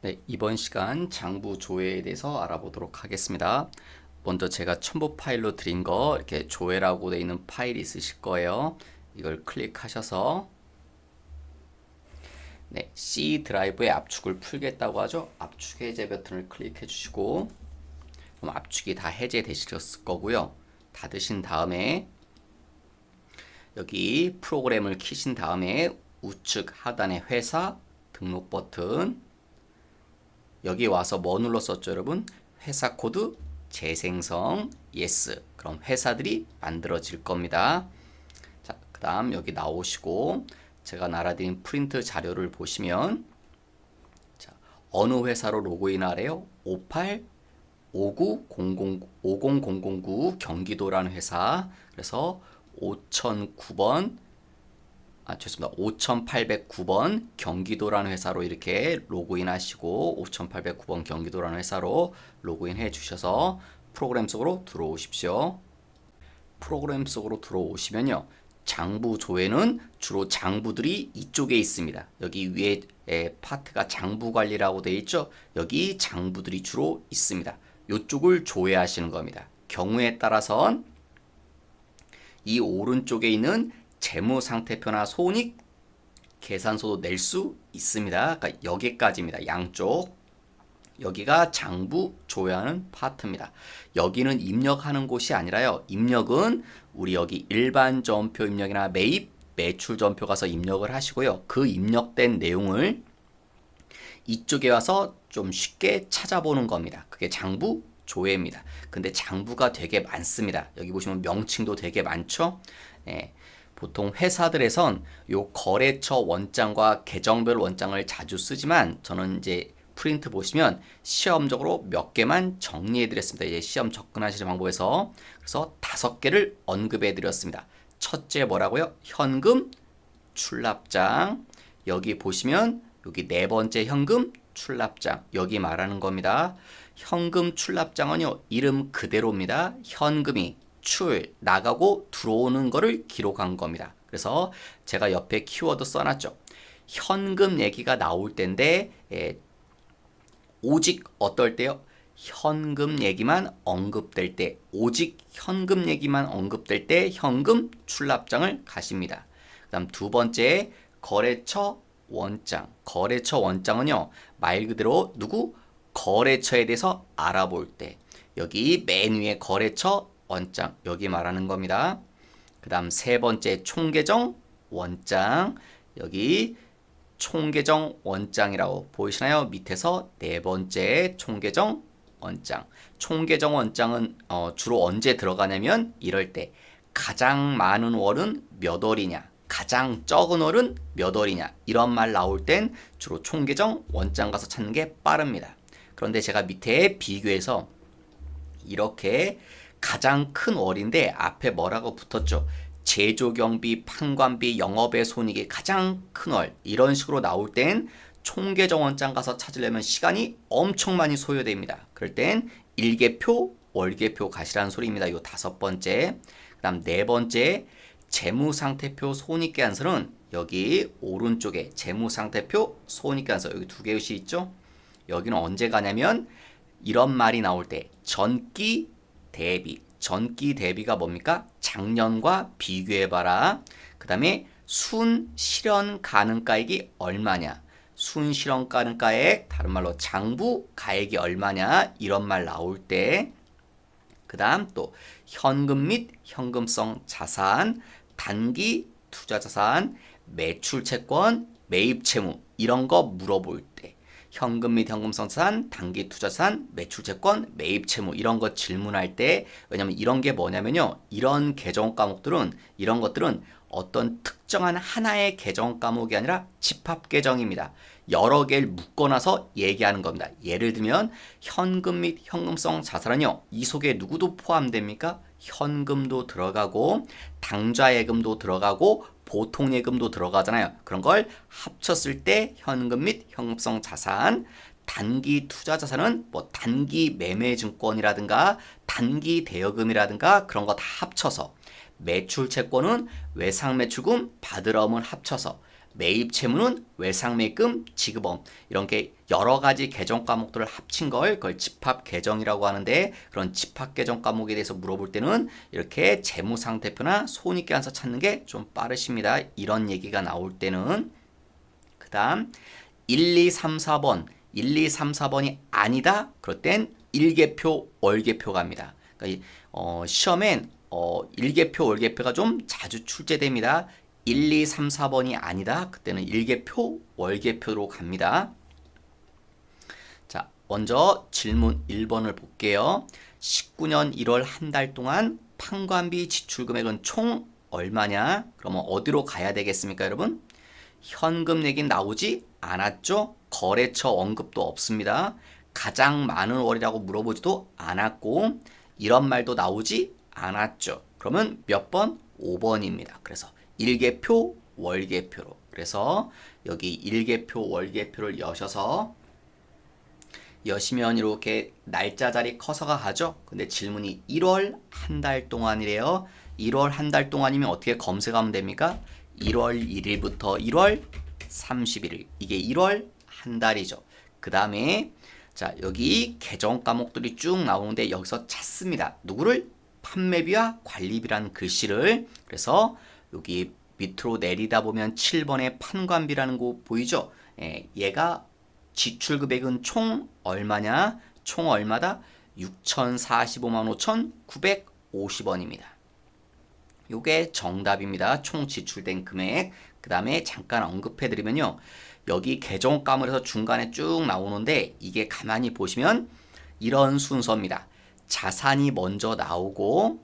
네, 이번 시간 장부 조회에 대해서 알아보도록 하겠습니다. 먼저 제가 첨부 파일로 드린 거 이렇게 조회라고 되어 있는 파일이 있으실 거예요. 이걸 클릭하셔서 네, C 드라이브의 압축을 풀겠다고 하죠. 압축 해제 버튼을 클릭해 주시고 그럼 압축이 다 해제되셨을 거고요. 닫으신 다음에 여기 프로그램을 키신 다음에 우측 하단에 회사 등록 버튼 여기 와서 뭐 눌렀었죠, 여러분? 회사 코드 재생성 yes. 그럼 회사들이 만들어질 겁니다. 자, 그 다음 여기 나오시고 제가 날아드린 프린트 자료를 보시면 자, 어느 회사로 로그인하래요? 58 50009 경기도라는 회사. 그래서 5009번 죄송합니다. 5809번 경기도라는 회사로 이렇게 로그인 하시고 5809번 경기도라는 회사로 로그인 해 주셔서 프로그램 속으로 들어오십시오. 프로그램 속으로 들어오시면요. 장부 조회는 주로 장부들이 이쪽에 있습니다. 여기 위에 파트가 장부 관리라고 되어 있죠. 여기 장부들이 주로 있습니다. 이쪽을 조회하시는 겁니다. 경우에 따라선 이 오른쪽에 있는 재무상태표나 손익 계산서도 낼 수 있습니다. 그러니까 여기까지입니다. 양쪽. 여기가 장부 조회하는 파트입니다. 여기는 입력하는 곳이 아니라요. 입력은 우리 여기 일반 점표 입력이나 매입, 매출 점표 가서 입력을 하시고요. 그 입력된 내용을 이쪽에 와서 좀 쉽게 찾아보는 겁니다. 그게 장부 조회입니다. 근데 장부가 되게 많습니다. 여기 보시면 명칭도 되게 많죠. 네. 보통 회사들에선 요 거래처 원장과 계정별 원장을 자주 쓰지만 저는 이제 프린트 보시면 시험적으로 몇 개만 정리해 드렸습니다. 이제 시험 접근하시는 방법에서 그래서 5개를 언급해 드렸습니다. 첫째 뭐라고요? 현금 출납장. 여기 보시면 여기 네 번째 현금 출납장. 여기 말하는 겁니다. 현금 출납장은요. 이름 그대로입니다. 현금이 나가고 들어오는 거를 기록한 겁니다. 그래서 제가 옆에 키워드 써놨죠. 현금 얘기가 나올 텐데 오직 어떨 때요? 현금 얘기만 언급될 때, 오직 현금 얘기만 언급될 때 현금 출납장을 가십니다. 그 다음 두 번째 거래처 원장. 거래처 원장은요. 말 그대로 누구? 거래처에 대해서 알아볼 때 여기 맨 위에 거래처 원장 여기 말하는 겁니다. 그 다음 세 번째 총계정 원장 여기 총계정 원장이라고 보이시나요? 밑에서 네 번째 총계정 원장. 총계정 원장은 주로 언제 들어가냐면 이럴 때 가장 많은 월은 몇 월이냐 가장 적은 월은 몇 월이냐 이런 말 나올 땐 주로 총계정 원장 가서 찾는 게 빠릅니다. 그런데 제가 밑에 비교해서 이렇게 가장 큰 월인데 앞에 뭐라고 붙었죠? 제조경비, 판관비, 영업의 손익이 가장 큰 월 이런 식으로 나올 땐 총계정 원장 가서 찾으려면 시간이 엄청 많이 소요됩니다. 그럴 땐 일계표, 월계표 가시라는 소리입니다. 요 5번째. 그 다음 4번째 재무상태표 손익계산서는 여기 오른쪽에 재무상태표 손익계산서 여기 2개씩 있죠? 여기는 언제 가냐면 이런 말이 나올 때 전기 대비. 전기 대비가 뭡니까? 작년과 비교해봐라. 그 다음에 순실현 가능가액이 얼마냐? 순실현 가능가액, 다른 말로 장부 가액이 얼마냐? 이런 말 나올 때 그 다음 또 현금 및 현금성 자산, 단기 투자자산, 매출채권, 매입채무 이런 거 물어볼 때 현금 및 현금성 자산, 단기 투자자산, 매출채권, 매입채무 이런 거 질문할 때 왜냐면 이런 게 뭐냐면요. 이런 계정 과목들은 이런 것들은 어떤 특정한 하나의 계정 과목이 아니라 집합 계정입니다. 여러 개를 묶어놔서 얘기하는 겁니다. 예를 들면 현금 및 현금성 자산은요. 이 속에 누구도 포함됩니까? 현금도 들어가고 당좌예금도 들어가고 보통예금도 들어가잖아요. 그런 걸 합쳤을 때 현금 및 현금성 자산, 단기 투자 자산은 뭐 단기 매매 증권이라든가 단기 대여금이라든가 그런 거 다 합쳐서 매출 채권은 외상 매출금 받으러면 합쳐서 매입 채무는 외상매입금, 지급엄 이런 게 여러 가지 계정 과목들을 합친 걸 그걸 집합 계정이라고 하는데 그런 집합 계정 과목에 대해서 물어볼 때는 이렇게 재무상태표나 손익계산서 찾는 게 좀 빠르십니다. 이런 얘기가 나올 때는 그 다음 1, 2, 3, 4번 1, 2, 3, 4번이 아니다. 그럴 땐 일개표, 월개표 갑니다. 그러니까 시험엔 일개표, 월개표가 좀 자주 출제됩니다. 1, 2, 3, 4번이 아니다. 그때는 일개표, 월개표로 갑니다. 자, 먼저 질문 1번을 볼게요. 19년 1월 한 달 동안 판관비 지출 금액은 총 얼마냐? 그러면 어디로 가야 되겠습니까, 여러분? 현금 얘기 나오지 않았죠? 거래처 언급도 없습니다. 가장 많은 월이라고 물어보지도 않았고 이런 말도 나오지 않았죠. 그러면 몇 번? 5번입니다. 그래서 일개표, 월개표로. 그래서 여기 일개표, 월개표를 여시면 이렇게 날짜 자리 커서가 가죠. 근데 질문이 1월 한 달 동안이래요. 1월 한 달 동안이면 어떻게 검색하면 됩니까? 1월 1일부터 1월 31일. 이게 1월 한 달이죠. 그 다음에 자 여기 계정 과목들이 쭉 나오는데 여기서 찾습니다. 누구를? 판매비와 관리비라는 글씨를. 그래서 여기 밑으로 내리다 보면 7번에 판관비라는 거 보이죠? 얘가 지출 금액은 총 얼마냐? 총 얼마다? 6,045만 5,950원입니다. 요게 정답입니다. 총 지출된 금액. 그 다음에 잠깐 언급해드리면요. 여기 계정감을 해서 중간에 쭉 나오는데 이게 가만히 보시면 이런 순서입니다. 자산이 먼저 나오고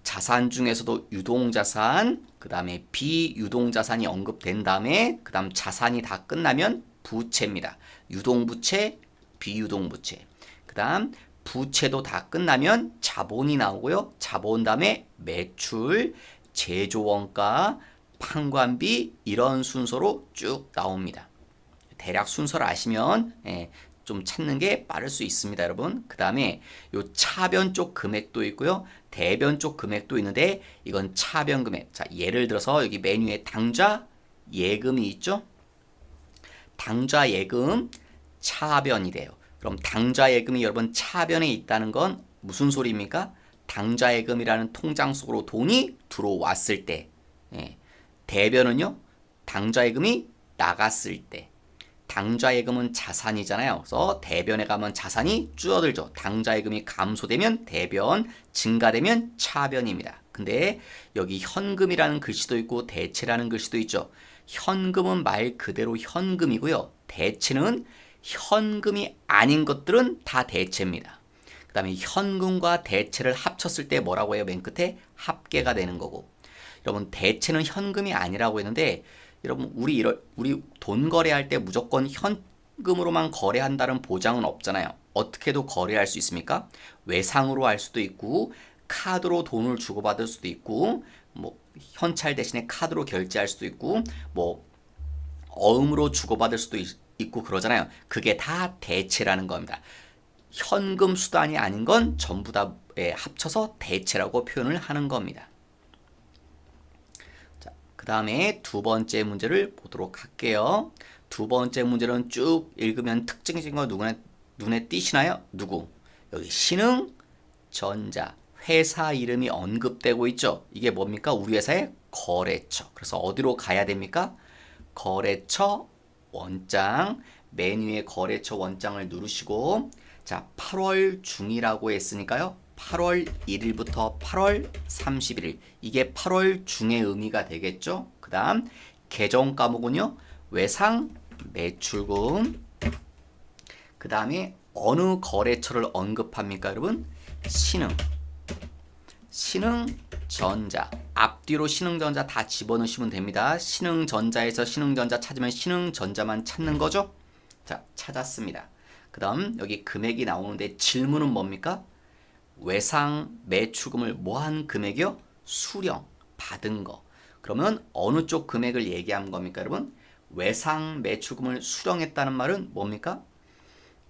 자산 중에서도 유동자산, 그 다음에 비유동자산이 언급된 다음에 그 다음 자산이 다 끝나면 부채입니다. 유동부채, 비유동부채. 그 다음 부채도 다 끝나면 자본이 나오고요. 자본 다음에 매출, 제조원가, 판관비 이런 순서로 쭉 나옵니다. 대략 순서를 아시면 좀 찾는 게 빠를 수 있습니다, 여러분. 그 다음에 요 차변 쪽 금액도 있고요. 대변 쪽 금액도 있는데 이건 차변 금액. 자, 예를 들어서 여기 메뉴에 당좌 예금이 있죠. 당좌 예금 차변이래요. 그럼 당좌 예금이 여러분 차변에 있다는 건 무슨 소리입니까? 당좌 예금이라는 통장 속으로 돈이 들어왔을 때. 대변은요. 당좌 예금이 나갔을 때. 당좌 예금은 자산이잖아요. 그래서 대변에 가면 자산이 줄어들죠. 당좌 예금이 감소되면 대변, 증가되면 차변입니다. 근데 여기 현금이라는 글씨도 있고 대체라는 글씨도 있죠. 현금은 말 그대로 현금이고요. 대체는 현금이 아닌 것들은 다 대체입니다. 그 다음에 현금과 대체를 합쳤을 때 뭐라고 해요? 맨 끝에 합계가 되는 거고. 여러분 대체는 현금이 아니라고 했는데 여러분 우리 돈 거래할 때 무조건 현금으로만 거래한다는 보장은 없잖아요. 어떻게도 거래할 수 있습니까? 외상으로 할 수도 있고 카드로 돈을 주고받을 수도 있고 뭐 현찰 대신에 카드로 결제할 수도 있고 뭐 어음으로 주고받을 수도 있고 그러잖아요. 그게 다 대체라는 겁니다. 현금 수단이 아닌 건 전부 다 합쳐서 대체라고 표현을 하는 겁니다. 그 다음에 두 번째 문제를 보도록 할게요. 두 번째 문제는 쭉 읽으면 특징적인 거 눈에 띄시나요? 누구? 여기 신흥전자 회사 이름이 언급되고 있죠. 이게 뭡니까? 우리 회사의 거래처. 그래서 어디로 가야 됩니까? 거래처 원장. 메뉴에 거래처 원장을 누르시고 자 8월 중이라고 했으니까요. 8월 1일부터 8월 31일 이게 8월 중의 의미가 되겠죠. 그 다음 계정 과목은요. 외상 매출금. 그 다음에 어느 거래처를 언급합니까 여러분? 신흥전자. 앞뒤로 신흥전자 다 집어넣으시면 됩니다. 신흥전자에서 신흥전자 찾으면 신흥전자만 찾는 거죠. 자 찾았습니다. 그 다음 여기 금액이 나오는데 질문은 뭡니까? 외상 매출금을 뭐한 금액이요? 수령 받은 거. 그러면 어느 쪽 금액을 얘기한 겁니까 여러분? 외상 매출금을 수령했다는 말은 뭡니까?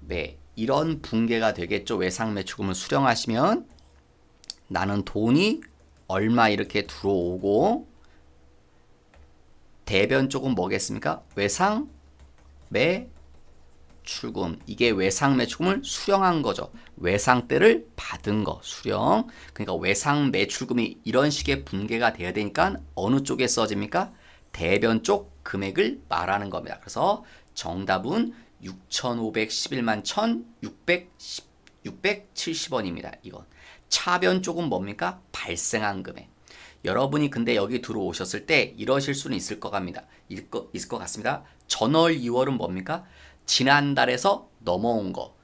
네, 이런 붕괴가 되겠죠. 외상 매출금을 수령하시면 나는 돈이 얼마 이렇게 들어오고 대변 쪽은 뭐겠습니까? 외상 매출금. 이게 외상 매출금을 수령한 거죠. 외상대를 받은 거 수령. 그러니까 외상 매출금이 이런 식의 분계가 돼야 되니까 어느 쪽에 써집니까? 대변 쪽 금액을 말하는 겁니다. 그래서 정답은 6,511만 1,670원입니다. 이건. 차변 쪽은 뭡니까? 발생한 금액. 여러분이 근데 여기 들어오셨을 때 이러실 수는 있을 것 같습니다. 전월 2월은 뭡니까? 지난달에서 넘어온 거.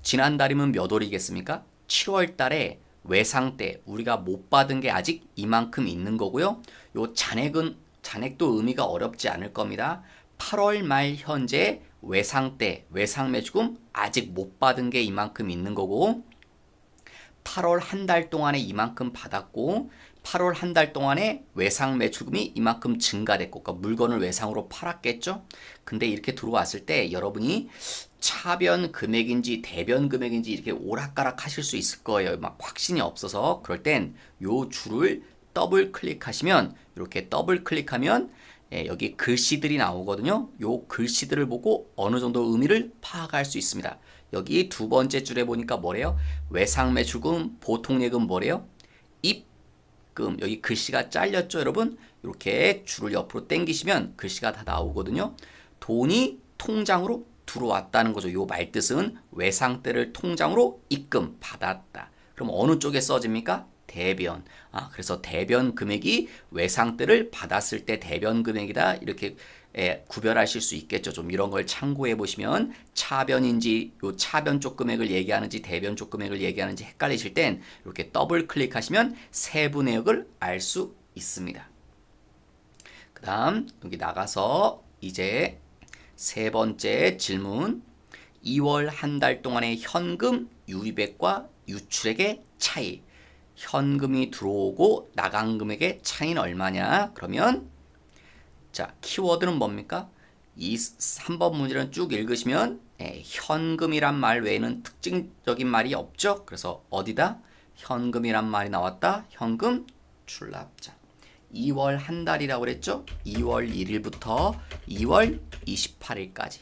지난달이면 몇 월이겠습니까? 7월 달에 외상때 우리가 못 받은 게 아직 이만큼 있는 거고요. 요 잔액도 의미가 어렵지 않을 겁니다. 8월 말 현재 외상때, 외상매출금 아직 못 받은 게 이만큼 있는 거고 8월 한 달 동안에 이만큼 받았고 8월 한 달 동안에 외상 매출금이 이만큼 증가됐고 그러니까 물건을 외상으로 팔았겠죠. 근데 이렇게 들어왔을 때 여러분이 차변 금액인지 대변 금액인지 이렇게 오락가락 하실 수 있을 거예요. 막 확신이 없어서. 그럴 땐 요 줄을 더블 클릭하시면 이렇게 더블 클릭하면 여기 글씨들이 나오거든요. 요 글씨들을 보고 어느 정도 의미를 파악할 수 있습니다. 여기 두 번째 줄에 보니까 뭐래요? 외상 매출금, 보통 예금 뭐래요? 입금. 여기 글씨가 잘렸죠, 여러분? 이렇게 줄을 옆으로 당기시면 글씨가 다 나오거든요. 돈이 통장으로 들어왔다는 거죠. 요 말뜻은 외상대를 통장으로 입금 받았다. 그럼 어느 쪽에 써집니까? 대변. 그래서 대변 금액이 외상대를 받았을 때 대변 금액이다. 이렇게 구별하실 수 있겠죠. 좀 이런 걸 참고해 보시면 차변인지 요 차변 쪽 금액을 얘기하는지 대변 쪽 금액을 얘기하는지 헷갈리실 땐 이렇게 더블 클릭하시면 세부 내역을 알 수 있습니다. 그 다음 여기 나가서 이제 세 번째 질문. 2월 한 달 동안의 현금 유입액과 유출액의 차이. 현금이 들어오고 나간 금액의 차이는 얼마냐? 그러면 자, 키워드는 뭡니까? 이 3번 문제를 쭉 읽으시면 현금이란 말 외에는 특징적인 말이 없죠. 그래서 어디다? 현금이란 말이 나왔다. 현금 출납장. 2월 한 달이라고 그랬죠? 2월 1일부터 2월 28일까지.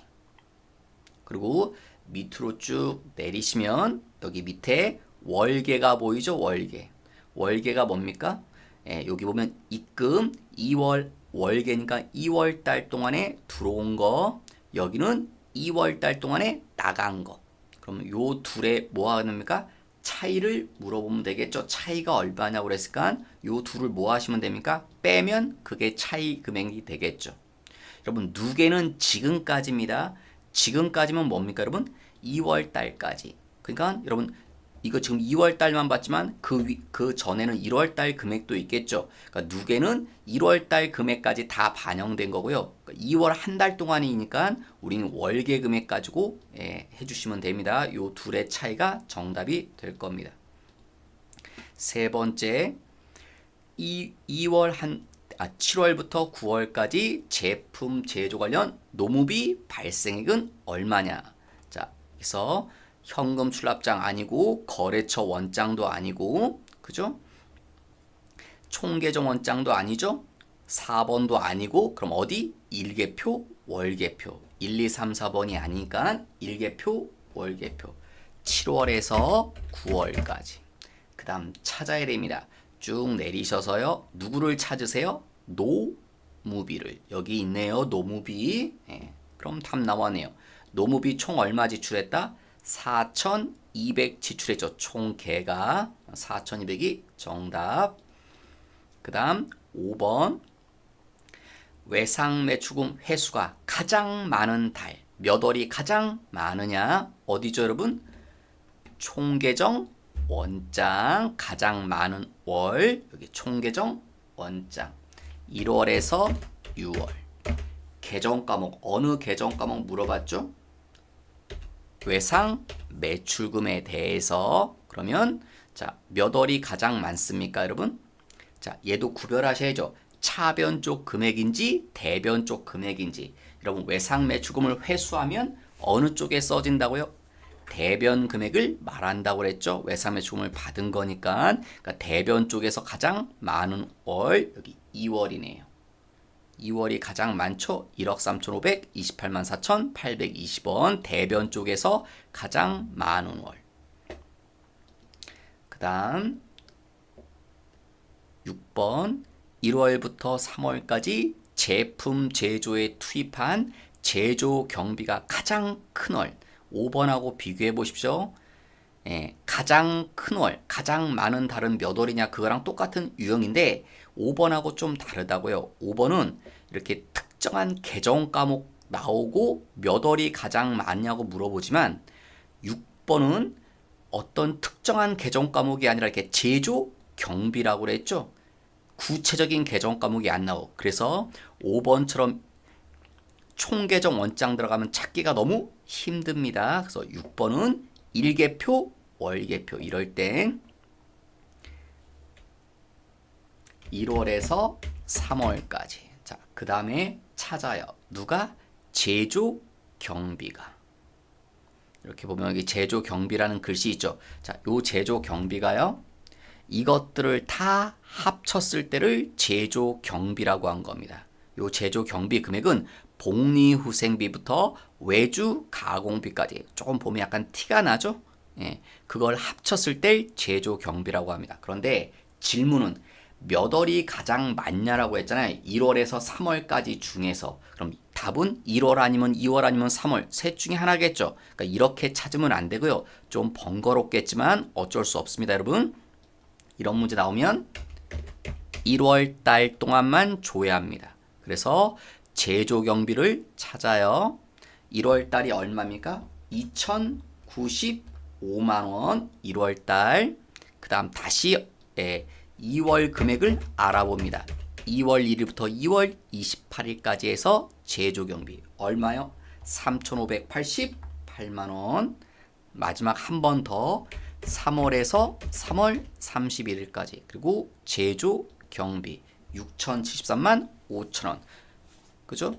그리고 밑으로 쭉 내리시면 여기 밑에 월계가 보이죠? 월계. 월계가 뭡니까? 여기 보면 입금 2월 월계니까 2월 달 동안에 들어온 거, 여기는 2월 달 동안에 나간 거. 그럼 요 둘의 뭐 하십니까? 차이를 물어보면 되겠죠. 차이가 얼마냐고 그랬을까? 요 둘을 뭐 하시면 됩니까? 빼면 그게 차이 금액이 되겠죠. 여러분 누계는 지금까지입니다. 지금까지면 뭡니까 여러분? 2월 달까지. 그러니까 여러분 이거 지금 2월 달만 봤지만 그 전에는 1월 달 금액도 있겠죠. 그러니까 누계는 1월 달 금액까지 다 반영된 거고요. 그러니까 2월 한 달 동안이니까 우리는 월계 금액 가지고 해주시면 됩니다. 요 둘의 차이가 정답이 될 겁니다. 세 번째, 7월부터 9월까지 제품 제조 관련 노무비 발생액은 얼마냐? 자, 그래서 현금 출납장 아니고 거래처 원장도 아니고 그죠? 총계정 원장도 아니죠? 4번도 아니고 그럼 어디? 일계표, 월계표. 1, 2, 3, 4번이 아니니까 일계표, 월계표. 7월에서 9월까지. 그 다음 찾아야 됩니다. 쭉 내리셔서요. 누구를 찾으세요? 노무비를. 여기 있네요. 노무비. 그럼 답 나왔네요. 노무비 총 얼마 지출했다? 4,200 지출했죠. 총 개가 4,200이 정답. 그 다음 5번 외상매출금 회수가 가장 많은 달. 몇 월이 가장 많으냐? 어디죠 여러분? 총계정 원장 가장 많은 월. 여기 총계정 원장 1월에서 6월. 계정 과목 어느 계정 과목 물어봤죠? 외상 매출금에 대해서. 그러면 자, 몇 월이 가장 많습니까, 여러분? 자, 얘도 구별하셔야죠. 차변 쪽 금액인지 대변 쪽 금액인지. 여러분 외상 매출금을 회수하면 어느 쪽에 써진다고요? 대변 금액을 말한다고 그랬죠. 외상 매출금을 받은 거니까. 그러니까 대변 쪽에서 가장 많은 월 여기 2월이네요. 2월이 가장 많죠. 1억 3,528만 4,820원. 대변 쪽에서 가장 많은 월. 그 다음 6번 1월부터 3월까지 제품 제조에 투입한 제조 경비가 가장 큰 월. 5번하고 비교해 보십시오. 가장 큰 월, 가장 많은 달은 몇 월이냐 그거랑 똑같은 유형인데 5번하고 좀 다르다고요. 5번은 이렇게 특정한 계정 과목 나오고 몇 월이 가장 많냐고 물어보지만 6번은 어떤 특정한 계정 과목이 아니라 이렇게 제조 경비라고 그랬죠. 구체적인 계정 과목이 안 나오고 그래서 5번처럼 총계정 원장 들어가면 찾기가 너무 힘듭니다. 그래서 6번은 일계표, 월계표 이럴 땐 1월에서 3월까지. 자, 그 다음에 찾아요. 누가? 제조 경비가. 이렇게 보면 여기 제조 경비라는 글씨 있죠. 자, 요 제조 경비가요. 이것들을 다 합쳤을 때를 제조 경비라고 한 겁니다. 요 제조 경비 금액은 복리후생비부터 외주 가공비까지 조금 보면 약간 티가 나죠? 예, 그걸 합쳤을 때 제조 경비라고 합니다. 그런데 질문은 몇 월이 가장 많냐라고 했잖아요. 1월에서 3월까지 중에서. 그럼 답은 1월 아니면 2월 아니면 3월 셋 중에 하나겠죠. 그러니까 이렇게 찾으면 안 되고요. 좀 번거롭겠지만 어쩔 수 없습니다, 여러분. 이런 문제 나오면 1월 달 동안만 줘야 합니다. 그래서 제조 경비를 찾아요. 1월 달이 얼마입니까? 2,095만 원. 1월 달. 그 다음 다시 2월 금액을 알아봅니다. 2월 1일부터 2월 28일까지 해서 제조 경비 얼마요? 3,588만 원. 마지막 한 번 더 3월에서 3월 31일까지. 그리고 제조 경비 6,073만 5천 원. 그죠?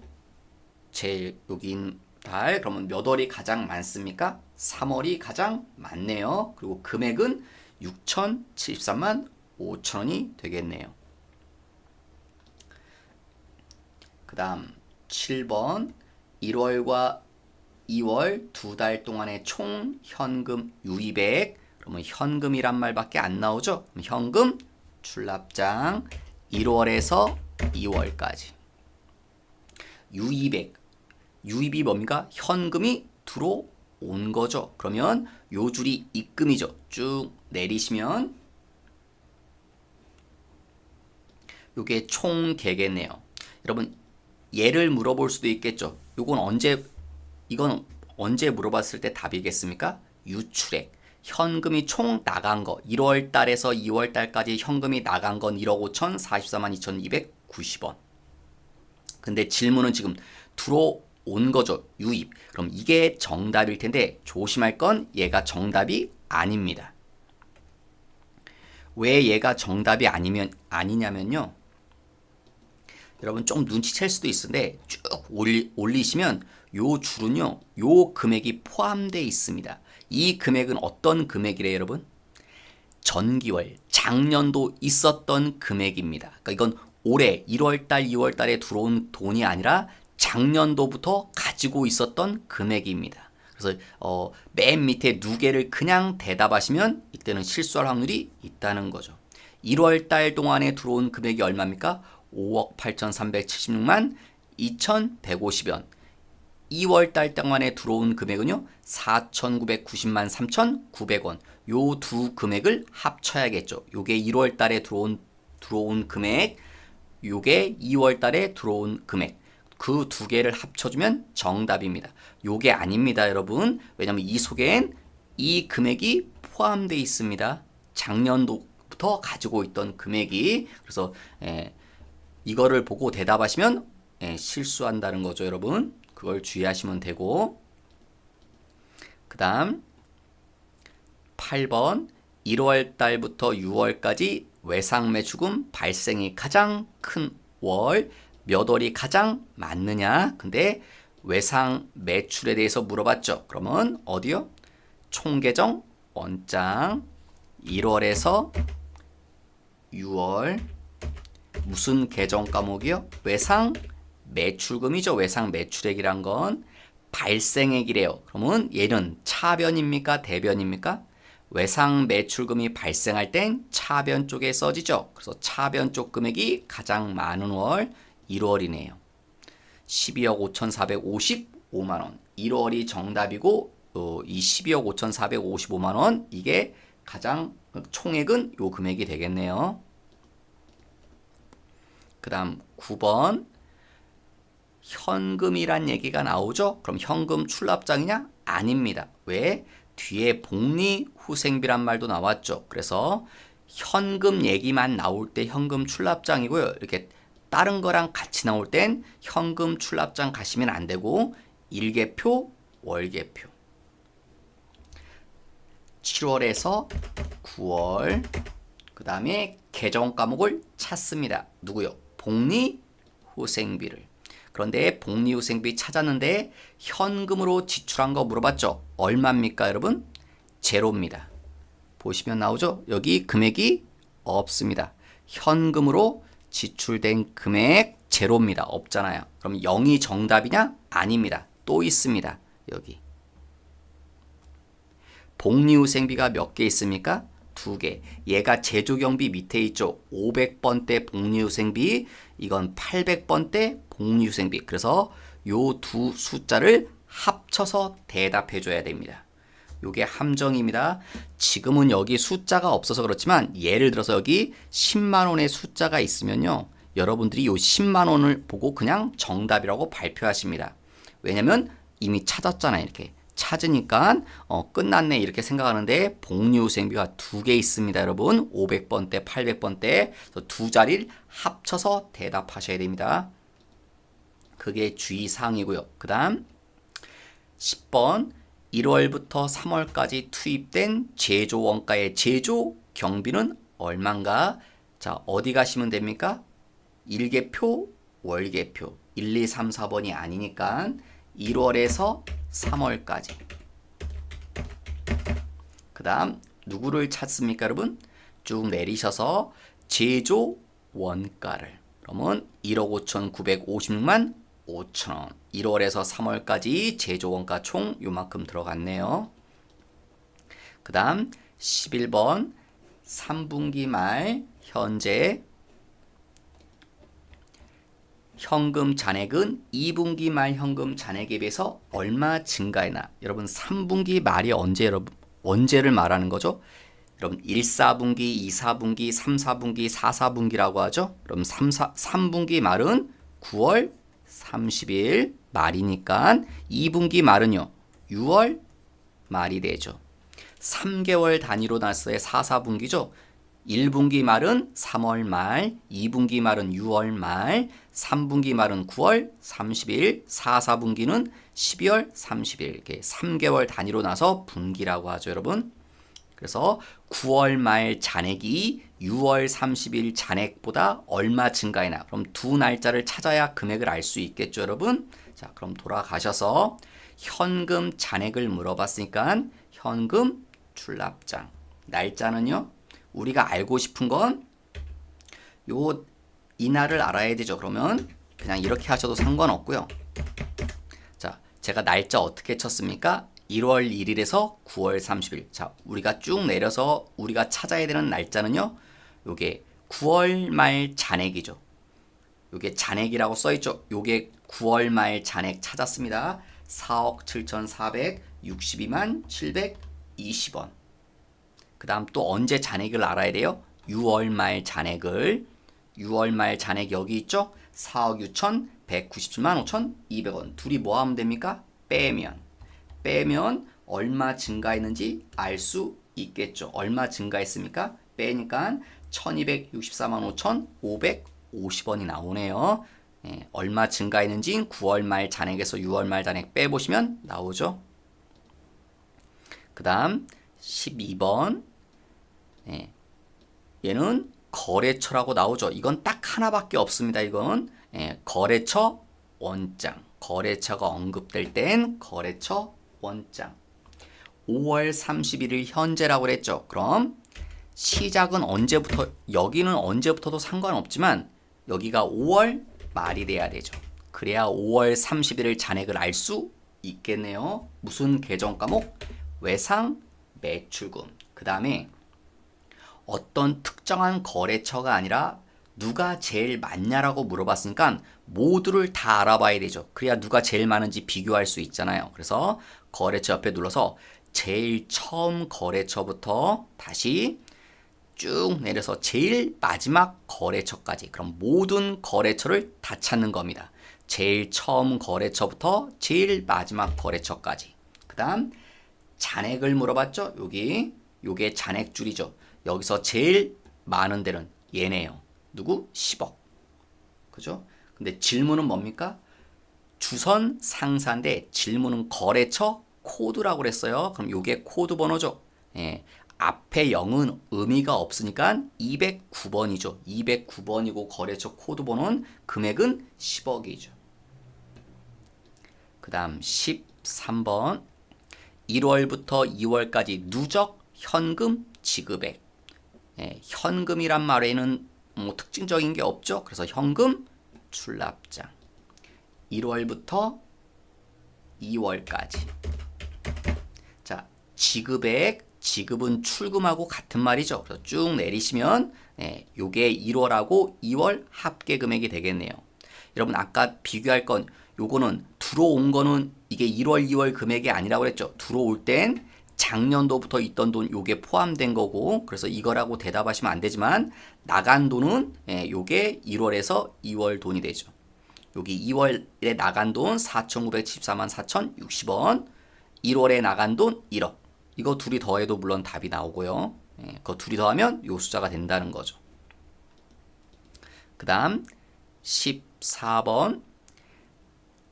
제일 여긴 달 그러면 몇 월이 가장 많습니까? 3월이 가장 많네요. 그리고 금액은 6,073만 5천 원이 되겠네요. 그 다음 7번 1월과 2월 두 달 동안의 총 현금 유입액. 그러면 현금이란 말밖에 안 나오죠? 그럼 현금 출납장 1월에서 2월까지. 유입액. 유입이 뭡니까? 현금이 들어온 거죠. 그러면 요 줄이 입금이죠. 쭉 내리시면 요게 총계겠네요. 여러분 얘를 물어볼 수도 있겠죠. 이건 언제 물어봤을 때 답이겠습니까? 유출액. 현금이 총 나간 거 1월 달에서 2월 달까지 현금이 나간 건 1억 5,044만 2,290원. 근데 질문은 지금 들어온 거죠. 유입. 그럼 이게 정답일 텐데 조심할 건 얘가 정답이 아닙니다. 왜 얘가 정답이 아니냐면요. 여러분 좀 눈치챌 수도 있는데 쭉 올리시면 요 줄은요. 요 금액이 포함되어 있습니다. 이 금액은 어떤 금액이래요, 여러분? 전기월, 작년도 있었던 금액입니다. 그러니까 이건 올해 1월달, 2월달에 들어온 돈이 아니라 작년도부터 가지고 있었던 금액입니다. 그래서 맨 밑에 두 개를 그냥 대답하시면 이때는 실수할 확률이 있다는 거죠. 1월달 동안에 들어온 금액이 얼마입니까? 5억 8,376만 2,150원. 2월달 동안에 들어온 금액은요 4,990만 3,900원. 요 두 금액을 합쳐야겠죠. 요게 1월달에 들어온 금액, 요게 2월달에 들어온 금액. 그 두 개를 합쳐주면 정답입니다. 요게 아닙니다, 여러분. 왜냐면 이 속엔 이 금액이 포함되어 있습니다. 작년도부터 가지고 있던 금액이. 그래서 이거를 보고 대답하시면 실수한다는 거죠, 여러분. 그걸 주의하시면 되고. 그 다음 8번 1월 달부터 6월까지 외상매출금 발생이 가장 큰 월 몇 월이 가장 많느냐. 근데 외상 매출에 대해서 물어봤죠. 그러면 어디요? 총계정 원장 1월에서 6월 무슨 계정 과목이요? 외상 매출금이죠. 외상 매출액이란 건 발생액이래요. 그러면 얘는 차변입니까? 대변입니까? 외상 매출금이 발생할 땐 차변 쪽에 써지죠. 그래서 차변 쪽 금액이 가장 많은 월 1월이네요. 12억 5,455만 원. 1월이 정답이고 이 12억 5,455만 원 이게 가장 총액은 요 금액이 되겠네요. 그 다음 9번 현금이란 얘기가 나오죠. 그럼 현금 출납장이냐? 아닙니다. 왜? 뒤에 복리후생비란 말도 나왔죠. 그래서 현금 얘기만 나올 때 현금 출납장이고요. 이렇게 다른 거랑 같이 나올 땐 현금 출납장 가시면 안 되고 일개표, 월개표. 7월에서 9월 그 다음에 계정 과목을 찾습니다. 누구요? 복리후생비를. 그런데 복리후생비 찾았는데 현금으로 지출한 거 물어봤죠. 얼마입니까 여러분? 제로입니다. 보시면 나오죠. 여기 금액이 없습니다. 현금으로 지출된 금액 제로입니다. 없잖아요. 그럼 0이 정답이냐? 아닙니다. 또 있습니다. 여기 복리후생비가 몇 개 있습니까? 2개. 얘가 제조경비 밑에 있죠. 500번대 복리후생비, 이건 800번대 복리후생비. 그래서 요 두 숫자를 합쳐서 대답해 줘야 됩니다. 요게 함정입니다. 지금은 여기 숫자가 없어서 그렇지만 예를 들어서 여기 10만 원의 숫자가 있으면요. 여러분들이 요 10만 원을 보고 그냥 정답이라고 발표하십니다. 왜냐면 이미 찾았잖아요. 이렇게. 찾으니까 끝났네 이렇게 생각하는데 복리후생비가 2개 있습니다. 여러분 500번대 800번대 두 자리를 합쳐서 대답하셔야 됩니다. 그게 주의사항이고요. 그 다음 10번 1월부터 3월까지 투입된 제조원가의 제조 경비는 얼만가? 자 어디 가시면 됩니까? 일개표 월개표 1, 2, 3, 4번이 아니니까 1월에서 3월까지. 그 다음 누구를 찾습니까 여러분? 쭉 내리셔서 제조 원가를. 그러면 1억 5,956만 5천원. 1월에서 3월까지 제조 원가 총 요만큼 들어갔네요. 그 다음 11번 3분기 말 현재 현금 잔액은 2분기 말 현금 잔액에 비해서 얼마 증가했나? 여러분 3분기 말이 언제를 말하는 거죠? 여러분 1, 4분기, 2, 4분기, 3, 4분기, 4, 4분기라고 하죠? 그럼 3분기 말은 9월 30일 말이니까 2분기 말은요. 6월 말이 되죠. 3개월 단위로 나서의 4, 4분기죠. 1분기 말은 3월 말, 2분기 말은 6월 말, 3분기 말은 9월 30일, 4, 4분기는 12월 30일. 이렇게 3개월 단위로 나서 분기라고 하죠, 여러분. 그래서 9월 말 잔액이 6월 30일 잔액보다 얼마 증가했나? 그럼 두 날짜를 찾아야 금액을 알 수 있겠죠, 여러분? 자, 그럼 돌아가셔서 현금 잔액을 물어봤으니까 현금 출납장. 날짜는요? 우리가 알고 싶은 건 요 이날을 알아야 되죠. 그러면 그냥 이렇게 하셔도 상관없고요. 자, 제가 날짜 어떻게 쳤습니까? 1월 1일에서 9월 30일. 자, 우리가 쭉 내려서 우리가 찾아야 되는 날짜는요. 요게 9월 말 잔액이죠. 요게 잔액이라고 써 있죠. 요게 9월 말 잔액 찾았습니다. 4억 7,462만 720원. 그 다음 또 언제 잔액을 알아야 돼요? 6월 말 잔액을. 6월 말 잔액 여기 있죠? 4억 6,197만 5,200원. 둘이 뭐 하면 됩니까? 빼면 얼마 증가했는지 알 수 있겠죠. 얼마 증가했습니까? 빼니까 1,264만 5,550원이 나오네요. 예, 얼마 증가했는지 9월 말 잔액에서 6월 말 잔액 빼보시면 나오죠. 그 다음 12번. 예, 얘는 거래처라고 나오죠. 이건 딱 하나밖에 없습니다. 이건 거래처 원장. 거래처가 언급될 땐 거래처 원장. 5월 31일 현재라고 그랬죠. 그럼 시작은 언제부터, 여기는 언제부터도 상관없지만 여기가 5월 말이 돼야 되죠. 그래야 5월 30일 잔액을 알 수 있겠네요. 무슨 계정 과목? 외상 매출금. 그 다음에 어떤 특정한 거래처가 아니라 누가 제일 많냐라고 물어봤으니까 모두를 다 알아봐야 되죠. 그래야 누가 제일 많은지 비교할 수 있잖아요. 그래서 거래처 옆에 눌러서 제일 처음 거래처부터 다시 쭉 내려서 제일 마지막 거래처까지, 그럼 모든 거래처를 다 찾는 겁니다. 제일 처음 거래처부터 제일 마지막 거래처까지. 그 다음 잔액을 물어봤죠. 요게 잔액줄이죠. 여기서 제일 많은 데는 얘네요. 누구? 10억. 그죠? 근데 질문은 뭡니까? 주선 상사인데 질문은 거래처 코드라고 그랬어요. 그럼 요게 코드 번호죠. 예. 앞에 0은 의미가 없으니까 209번이죠. 209번이고 거래처 코드 번호는 금액은 10억이죠. 그 다음 13번 1월부터 2월까지 누적 현금 지급액. 예, 현금이란 말에는 뭐 특징적인 게 없죠. 그래서 현금 출납장 1월부터 2월까지. 자, 지급액, 지급은 출금하고 같은 말이죠. 그래서 쭉 내리시면 요게 1월하고 2월 합계 금액이 되겠네요. 여러분 아까 비교할 건 요거는 들어온 거는 이게 1월, 2월 금액이 아니라고 그랬죠. 들어올 땐 작년도부터 있던 돈 요게 포함된 거고, 그래서 이거라고 대답하시면 안 되지만 나간 돈은 요게 1월에서 2월 돈이 되죠. 여기 2월에 나간 돈 4,974만 4,060원, 1월에 나간 돈 1억. 이거 둘이 더해도 물론 답이 나오고요. 그거 둘이 더하면 요 숫자가 된다는 거죠. 그 다음 14번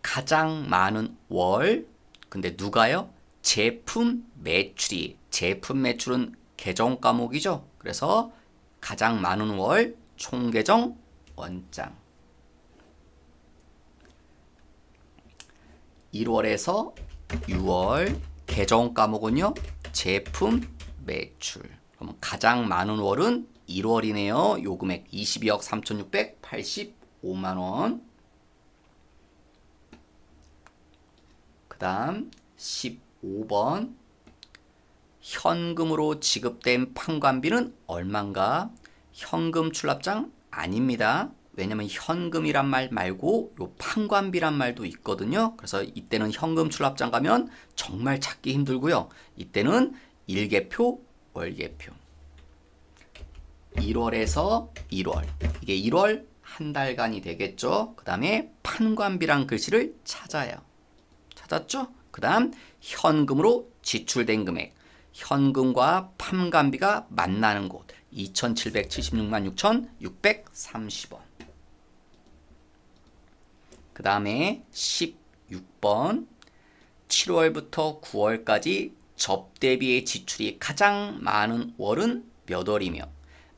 가장 많은 월. 근데 누가요? 제품 매출이. 제품 매출은 계정 과목이죠. 그래서 가장 많은 월 총계정 원장. 1월에서 6월 계정 과목은요. 제품 매출. 그럼 가장 많은 월은 1월이네요. 요 금액 22억 3,685만 원. 그 다음 15번 현금으로 지급된 판관비는 얼마인가? 현금 출납장 아닙니다. 왜냐면 현금이란 말 말고 요 판관비란 말도 있거든요. 그래서 이때는 현금 출납장 가면 정말 찾기 힘들고요. 이때는 일개표, 월개표. 1월에서 1월. 이게 1월 한 달간이 되겠죠. 그 다음에 판관비란 글씨를 찾아요. 찾았죠? 그 다음 현금으로 지출된 금액. 현금과 판관비가 만나는 곳. 2,776만 6,630원. 그 다음에 16번 7월부터 9월까지 접대비의 지출이 가장 많은 월은 몇 월이며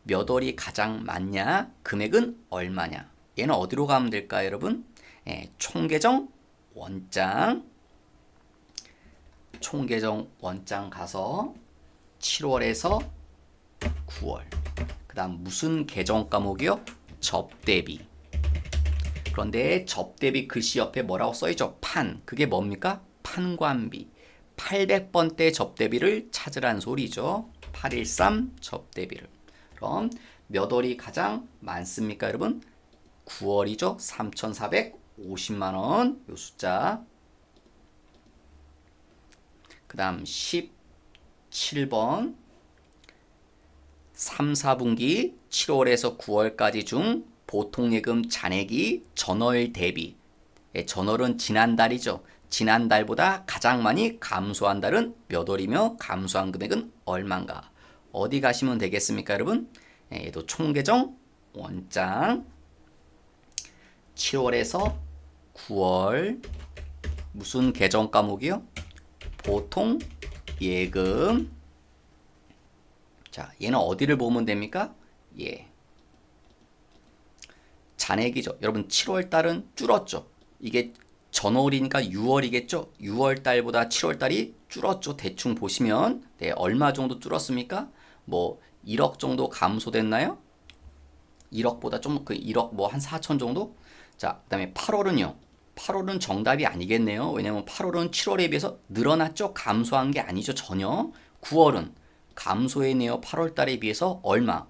몇 월이 가장 많냐? 금액은 얼마냐? 얘는 어디로 가면 될까요, 여러분? 총계정 원장. 총계정 원장 가서 7월에서 9월. 그 다음 무슨 계정 과목이요? 접대비. 그런데 접대비 글씨 옆에 뭐라고 써있죠? 판. 그게 뭡니까? 판관비. 800번대 접대비를 찾으란 소리죠. 813 접대비를. 그럼 몇 월이 가장 많습니까, 여러분? 9월이죠. 3,450만 원. 요 숫자. 그 다음 17번 3, 4분기 7월에서 9월까지 중 보통예금 잔액이 전월 대비. 전월은 지난달이죠. 지난달보다 가장 많이 감소한 달은 몇 월이며 감소한 금액은 얼마인가? 어디 가시면 되겠습니까, 여러분? 얘도 총계정 원장. 7월에서 9월 무슨 계정 과목이요? 보통 예금. 자, 얘는 어디를 보면 됩니까? 예. 잔액이죠. 여러분 7월 달은 줄었죠. 이게 전월이니까 6월이겠죠. 6월 달보다 7월 달이 줄었죠. 대충 보시면 얼마 정도 줄었습니까? 뭐 1억 정도 감소됐나요? 1억보다 좀 그 1억 뭐 한 4천 정도? 자, 그다음에 8월은요. 8월은 정답이 아니겠네요. 왜냐면 8월은 7월에 비해서 늘어났죠. 감소한 게 아니죠. 전혀. 9월은 감소했네요. 8월 달에 비해서 얼마?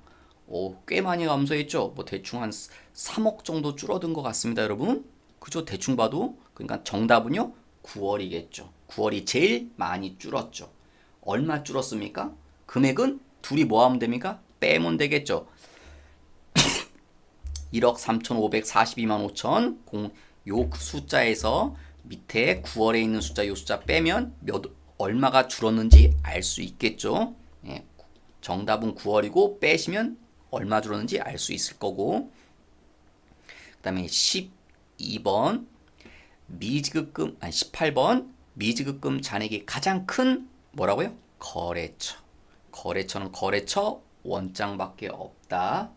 꽤 많이 감소했죠. 뭐 대충 한 3억 정도 줄어든 것 같습니다, 여러분. 그죠? 대충 봐도. 그러니까 정답은요. 9월이겠죠. 9월이 제일 많이 줄었죠. 얼마 줄었습니까? 금액은 둘이 뭐 하면 됩니까? 빼면 되겠죠. 1억 3,542만 5천 요 숫자에서 밑에 9월에 있는 숫자 요 숫자 빼면 얼마가 줄었는지 알 수 있겠죠. 예, 정답은 9월이고 빼시면 얼마 줄었는지 알 수 있을 거고. 그 다음에 12번 미지급금 18번 미지급금 잔액이 가장 큰 뭐라고요? 거래처. 거래처는 거래처 원장밖에 없다.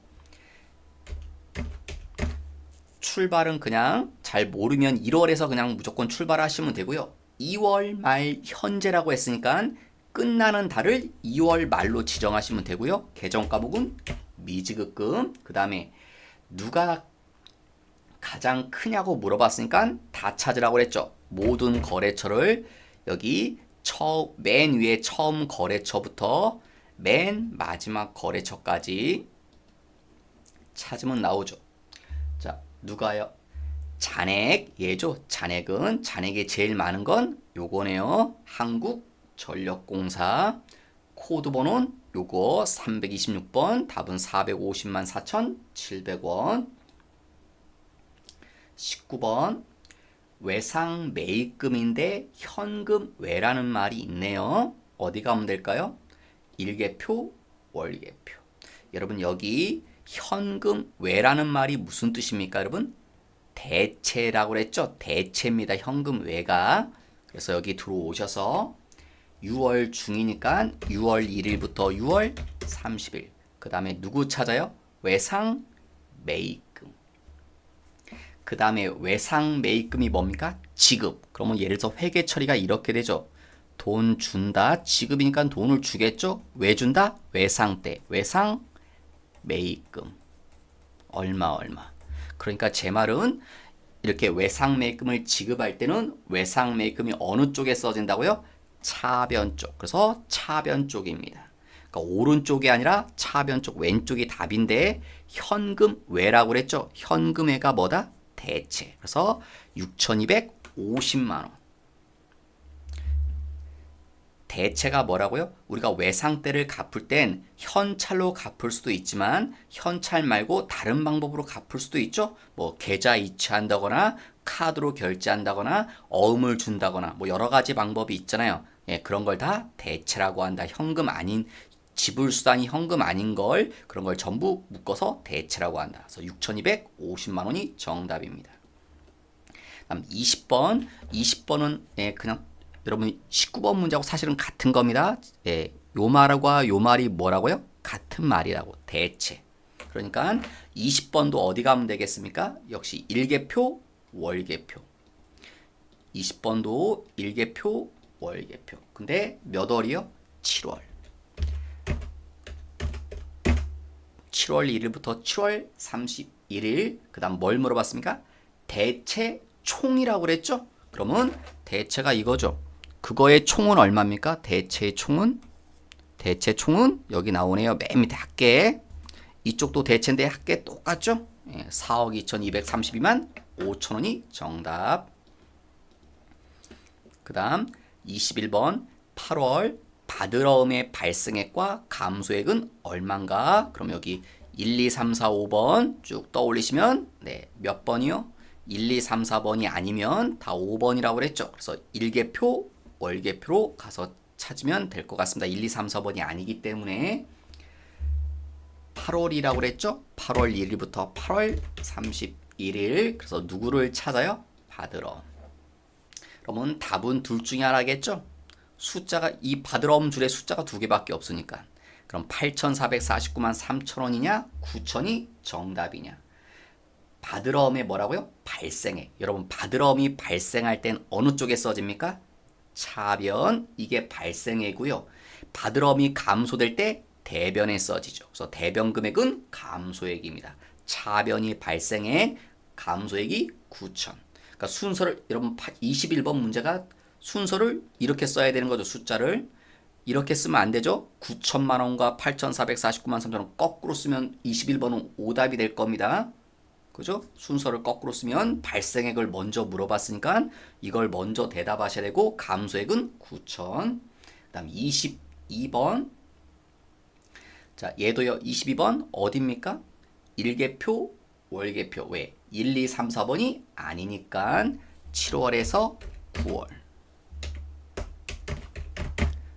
출발은 그냥 잘 모르면 1월에서 그냥 무조건 출발하시면 되고요. 2월 말 현재라고 했으니까 끝나는 달을 2월 말로 지정하시면 되고요. 계정 과목은 미지급금. 그 다음에 누가 가장 크냐고 물어봤으니까 다 찾으라고 그랬죠. 모든 거래처를 여기 맨 위에 처음 거래처부터 맨 마지막 거래처까지 찾으면 나오죠. 자, 누가요? 잔액, 얘죠. 잔액이 제일 많은 건 요거네요. 한국전력공사. 코드 번호는 요거 326번. 답은 450만 4,700원. 19번 외상 매입금인데 현금 외라는 말이 있네요. 어디 가면 될까요? 일개표, 월개표. 여러분 여기 현금 외라는 말이 무슨 뜻입니까, 여러분? 대체라고 그랬죠? 대체입니다. 현금 외가. 그래서 여기 들어오셔서 6월 중이니까 6월 1일부터 6월 30일. 그 다음에 누구 찾아요? 외상 매입금. 그 다음에 외상 매입금이 뭡니까? 지급. 그러면 예를 들어서 회계 처리가 이렇게 되죠. 돈 준다. 지급이니까 돈을 주겠죠? 왜 준다? 외상 때. 외상 매입금. 얼마. 그러니까 제 말은 이렇게 외상 매입금을 지급할 때는 외상 매입금이 어느 쪽에 써진다고요? 차변 쪽. 그래서 차변 쪽입니다. 그러니까 오른쪽이 아니라 차변 쪽 왼쪽이 답인데 현금 외라고 그랬죠? 현금 외가 뭐다? 대체. 그래서 6,250만 원. 대체가 뭐라고요? 우리가 외상대를 갚을 땐 현찰로 갚을 수도 있지만 현찰 말고 다른 방법으로 갚을 수도 있죠. 뭐 계좌 이체한다거나 카드로 결제한다거나 어음을 준다거나 뭐 여러 가지 방법이 있잖아요. 예, 그런 걸 다 대체라고 한다. 현금 아닌 지불 수단이 현금 아닌 걸 그런 걸 전부 묶어서 대체라고 한다. 그래서 6,250만 원이 정답입니다. 다음 20번. 20번은 예, 그냥 여러분 19번 문제하고 사실은 같은 겁니다. 예, 요 말과 요 말이 뭐라고요? 같은 말이라고. 대체. 그러니까 20번도 어디 가면 되겠습니까? 역시 일개표, 월개표. 20번도 일개표, 월개표. 근데 몇 월이요? 7월. 7월 1일부터 7월 31일. 그 다음 뭘 물어봤습니까? 대체 총이라고 그랬죠? 그러면 대체가 이거죠. 그거의 총은 얼마입니까? 대체의 총은 여기 나오네요. 맨 밑에 합계. 이쪽도 대체인데 합계 똑같죠? 4억 2,232만 5천 원이 정답. 그 다음 21번 8월 받으러움의 발생액과 감소액은 얼마인가? 그럼 여기 1, 2, 3, 4, 5번 쭉 떠올리시면 몇 번이요? 1, 2, 3, 4번이 아니면 다 5번이라고 그랬죠. 그래서 일개표, 월개표로 가서 찾으면 될 것 같습니다. 1, 2, 3, 4번이 아니기 때문에 8월이라고 그랬죠. 8월 1일부터 8월 31일. 그래서 누구를 찾아요? 받으러. 그러면 답은 둘 중에 하나겠죠. 숫자가 이 받으러옴 줄에 숫자가 두 개밖에 없으니까. 그럼 8,449만 3천 원이냐? 9천이 정답이냐? 받으러움에 뭐라고요? 발생액. 여러분 받으러움이 발생할 땐 어느 쪽에 써집니까? 차변. 이게 발생액이고요. 받으러움이 감소될 때 대변에 써지죠. 그래서 대변 금액은 감소액입니다. 차변이 발생해 감소액이 9천. 그러니까 순서를 여러분 21번 문제가 순서를 이렇게 써야 되는 거죠. 숫자를 이렇게 쓰면 안 되죠. 9천만 원과 8,449만 3천 원 거꾸로 쓰면 21번은 오답이 될 겁니다. 그죠? 순서를 거꾸로 쓰면 발생액을 먼저 물어봤으니까 이걸 먼저 대답하셔야 되고 감소액은 9천. 그다음 22번. 자, 얘도요. 22번 어디입니까? 일개표, 월개표. 왜? 1, 2, 3, 4번이 아니니까 7월에서 9월.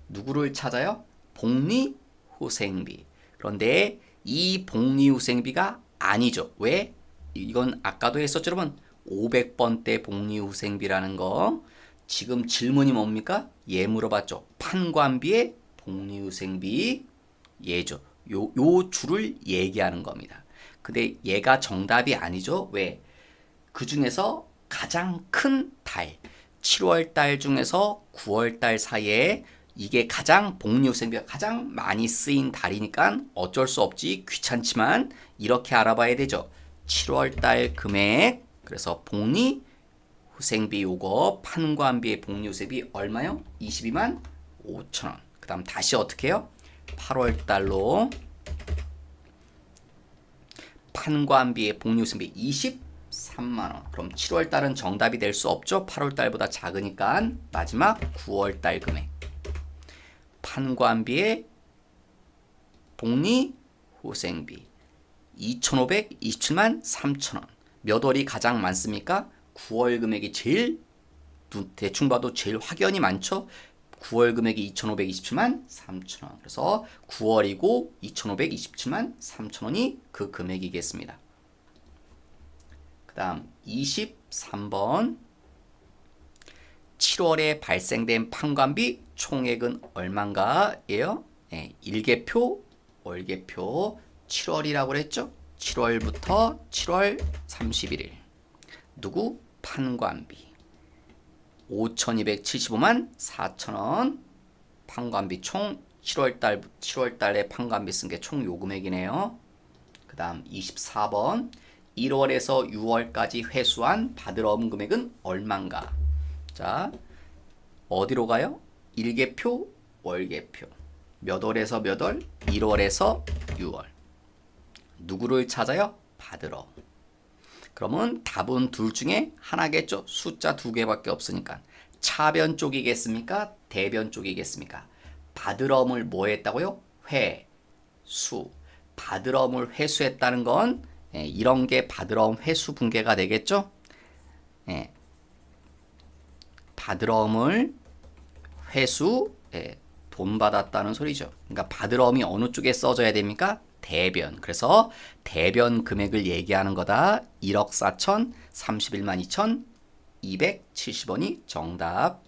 누구를 찾아요? 복리후생비. 그런데 이 복리후생비가 아니죠. 왜? 이건 아까도 했었죠, 여러분. 500번대 복리후생비라는 거. 지금 질문이 뭡니까? 얘 물어봤죠. 판관비의 복리후생비 얘죠. 요 줄을 얘기하는 겁니다. 근데 얘가 정답이 아니죠. 왜? 그 중에서 가장 큰 달, 7월 달 중에서 9월 달 사이에 이게 가장 복리후생비가 가장 많이 쓰인 달이니까 어쩔 수 없지. 귀찮지만 이렇게 알아봐야 되죠. 7월 달 금액. 그래서 복리후생비 요거 판관비의 복리후생비 얼마요? 22만 5천 원. 그 다음 다시 어떻게 해요? 8월 달로 판관비의 복리후생비 23만 원. 그럼 7월 달은 정답이 될 수 없죠. 8월 달보다 작으니까 마지막 9월 달 금액. 판관비의 복리후생비 2,527만 3천 원. 몇 월이 가장 많습니까? 9월 금액이 제일 대충 봐도 제일 확연히 많죠. 9월 금액이 2,527만 3천 원. 그래서 9월이고 2,527만 3천 원이 그 금액이겠습니다. 그 다음 23번. 7월에 발생된 판관비 총액은 얼마인가? 예요? 네, 일개표, 월개표 7월이라고 그랬죠? 7월부터 7월 31일. 누구? 판관비. 5,275만 4천 원. 판관비 총 7월 달에 판관비 쓴 게 총 요 금액이네요. 그 다음 24번. 1월에서 6월까지 회수한 받을 어음 금액은 얼마인가? 자, 어디로 가요? 일개표, 월개표. 몇 월에서 몇 월? 1월에서 6월. 누구를 찾아요? 받을 어음. 그러면 답은 둘 중에 하나겠죠. 숫자 두 개밖에 없으니까. 차변 쪽이겠습니까? 대변 쪽이겠습니까? 받을 어음을 뭐 했다고요? 회수. 받을 어음을 회수했다는 건 이런 게 받을 어음 회수 분계가 되겠죠. 받을 어음을 회수, 돈 받았다는 소리죠. 그러니까 받을 어음이 어느 쪽에 써져야 됩니까? 대변. 그래서 대변 금액을 얘기하는 거다. 1억 4천 31만 2천 270원이 정답.